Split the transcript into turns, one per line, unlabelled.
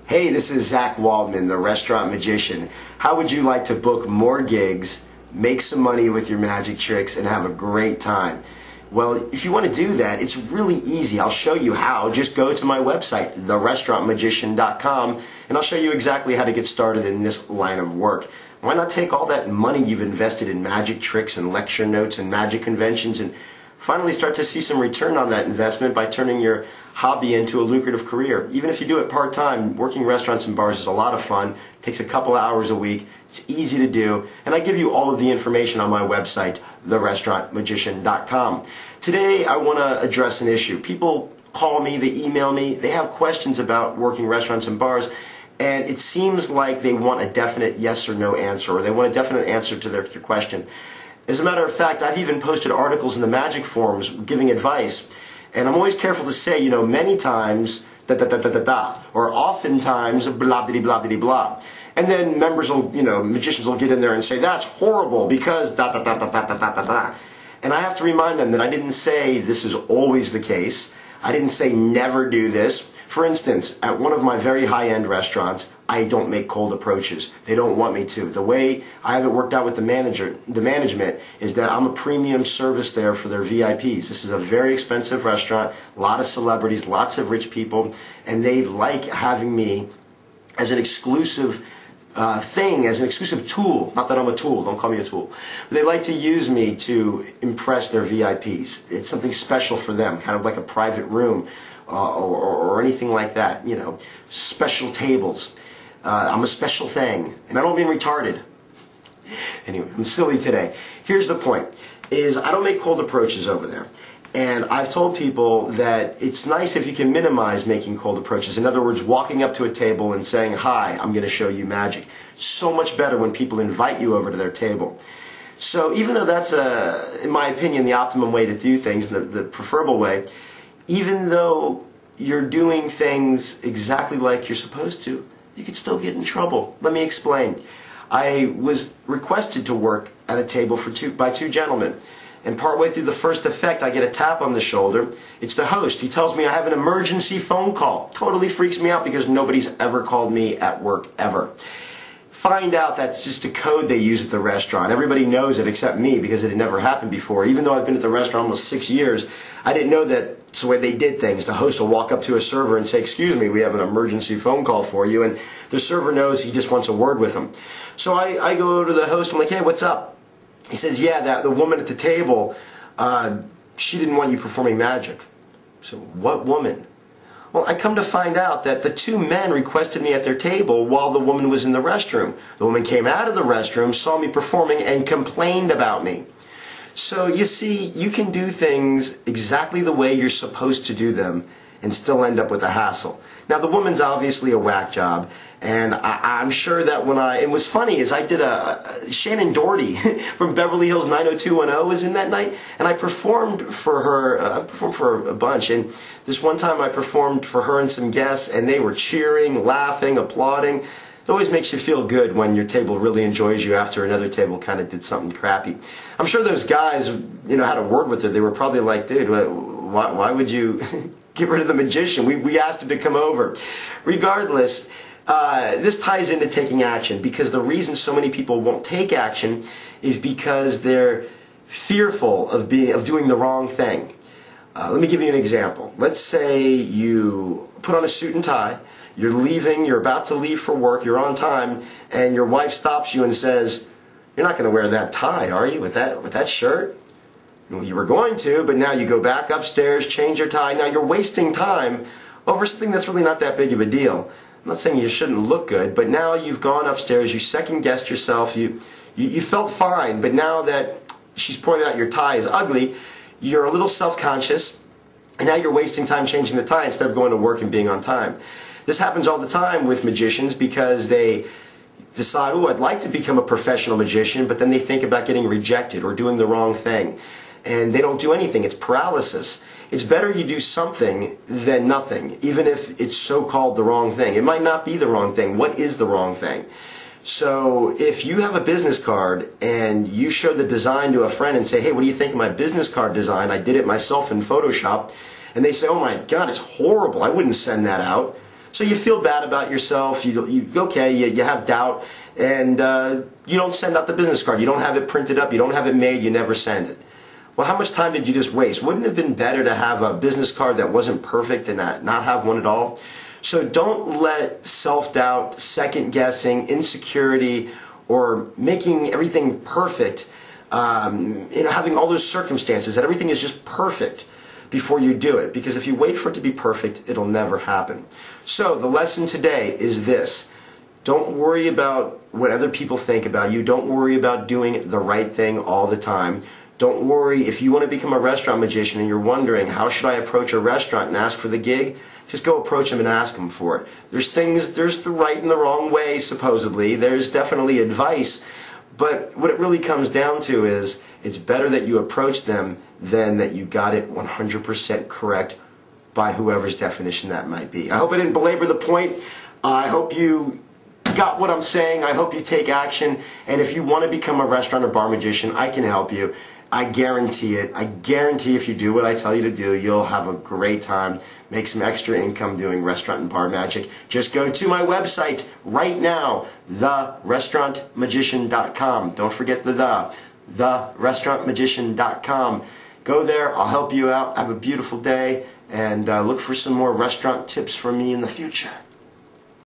Hey, this is Zach Waldman, the restaurant magician. How would you like to book more gigs, make some money with your magic tricks, and have a great time? Well, if you want to do that, it's really easy. I'll show you how. Just go to my website, therestaurantmagician.com, and I'll show you exactly how to get started in this line of work. Why not take all that money you've invested in magic tricks and lecture notes and magic conventions and finally start to see some return on that investment by turning your hobby into a lucrative career. Even if you do it part-time, working restaurants and bars is a lot of fun. It takes a couple hours a week. It's easy to do. And I give you all of the information on my website, therestaurantmagician.com. Today I want to address an issue. People call me, they email me, they have questions about working restaurants and bars, and it seems like they want a definite yes or no answer, or they want a definite answer to their question. As a matter of fact, I've even posted articles in the magic forums giving advice, and I'm always careful to say, many times, or oftentimes, blah, blah, blah, blah, blah. And then members will, magicians will get in there and say, that's horrible because da, da, da, da, da, da, da, da. And I have to remind them that I didn't say this is always the case. I didn't say never do this. For instance, at one of my very high-end restaurants, I don't make cold approaches. They don't want me to. The way I have it worked out with the management is that I'm a premium service there for their VIPs. This is a very expensive restaurant, a lot of celebrities, lots of rich people, and they like having me as an exclusive thing, as an exclusive tool. Not that I'm a tool, don't call me a tool. But they like to use me to impress their VIPs. It's something special for them, kind of like a private room or anything like that, special tables. I'm a special thing, and I don't mean retarded. Anyway, I'm silly today. Here's the point, is I don't make cold approaches over there. And I've told people that it's nice if you can minimize making cold approaches. In other words, walking up to a table and saying, hi, I'm going to show you magic. So much better when people invite you over to their table. So even though that's, in my opinion, the optimum way to do things, the preferable way, even though you're doing things exactly like you're supposed to, you could still get in trouble. Let me explain. I was requested to work at a table by two gentlemen. And partway through the first effect, I get a tap on the shoulder. It's the host. He tells me I have an emergency phone call. Totally freaks me out because nobody's ever called me at work, ever. Find out that's just a code they use at the restaurant. Everybody knows it except me because it had never happened before. Even though I've been at the restaurant almost 6 years, I didn't know that it's the way they did things. The host will walk up to a server and say, excuse me, we have an emergency phone call for you. And the server knows he just wants a word with him. So I go to the host, I'm like, hey, what's up? He says, yeah, the woman at the table, she didn't want you performing magic. So what woman? Well, I come to find out that the two men requested me at their table while the woman was in the restroom. The woman came out of the restroom, saw me performing, and complained about me. So you see, you can do things exactly the way you're supposed to do them and still end up with a hassle. Now, the woman's obviously a whack job, and I'm sure that and what's funny is I did Shannon Doherty from Beverly Hills 90210 was in that night, and I performed for her, I performed for a bunch, and this one time I performed for her and some guests, and they were cheering, laughing, applauding. It always makes you feel good when your table really enjoys you after another table kind of did something crappy. I'm sure those guys, had a word with her. They were probably like, dude, why would you get rid of the magician? We asked him to come over. Regardless, this ties into taking action, because the reason so many people won't take action is because they're fearful of doing the wrong thing. Let me give you an example. Let's say you put on a suit and tie, you're about to leave for work, you're on time, and your wife stops you and says, you're not going to wear that tie, are you, with that shirt? Well, you were going to, but now you go back upstairs, change your tie. Now you're wasting time over something that's really not that big of a deal. I'm not saying you shouldn't look good, but now you've gone upstairs, you second-guessed yourself, you felt fine, but now that she's pointed out your tie is ugly, you're a little self-conscious, and now you're wasting time changing the tie instead of going to work and being on time. This happens all the time with magicians because they decide, oh, I'd like to become a professional magician, but then they think about getting rejected or doing the wrong thing. And they don't do anything. It's paralysis. It's better you do something than nothing, even if it's so-called the wrong thing. It might not be the wrong thing. What is the wrong thing? So if you have a business card and you show the design to a friend and say, hey, what do you think of my business card design? I did it myself in Photoshop. And they say, oh my God, it's horrible. I wouldn't send that out. So you feel bad about yourself, you have doubt, and you don't send out the business card. You don't have it printed up, you don't have it made, you never send it. Well, how much time did you just waste? Wouldn't it have been better to have a business card that wasn't perfect and not have one at all? So don't let self-doubt, second-guessing, insecurity, or making everything perfect, having all those circumstances that everything is just perfect before you do it. Because if you wait for it to be perfect, it'll never happen. So the lesson today is this. Don't worry about what other people think about you. Don't worry about doing the right thing all the time. Don't worry if you want to become a restaurant magician and you're wondering, how should I approach a restaurant and ask for the gig? Just go approach them and ask them for it. There's the right and the wrong way, supposedly. There's definitely advice. But what it really comes down to is it's better that you approach them than that you got it 100% correct by whoever's definition that might be. I hope I didn't belabor the point. I hope you got what I'm saying. I hope you take action. And if you want to become a restaurant or bar magician, I can help you. I guarantee it. I guarantee if you do what I tell you to do, you'll have a great time, make some extra income doing restaurant and bar magic. Just go to my website right now, therestaurantmagician.com. Don't forget therestaurantmagician.com. Go there. I'll help you out. Have a beautiful day, and look for some more restaurant tips from me in the future.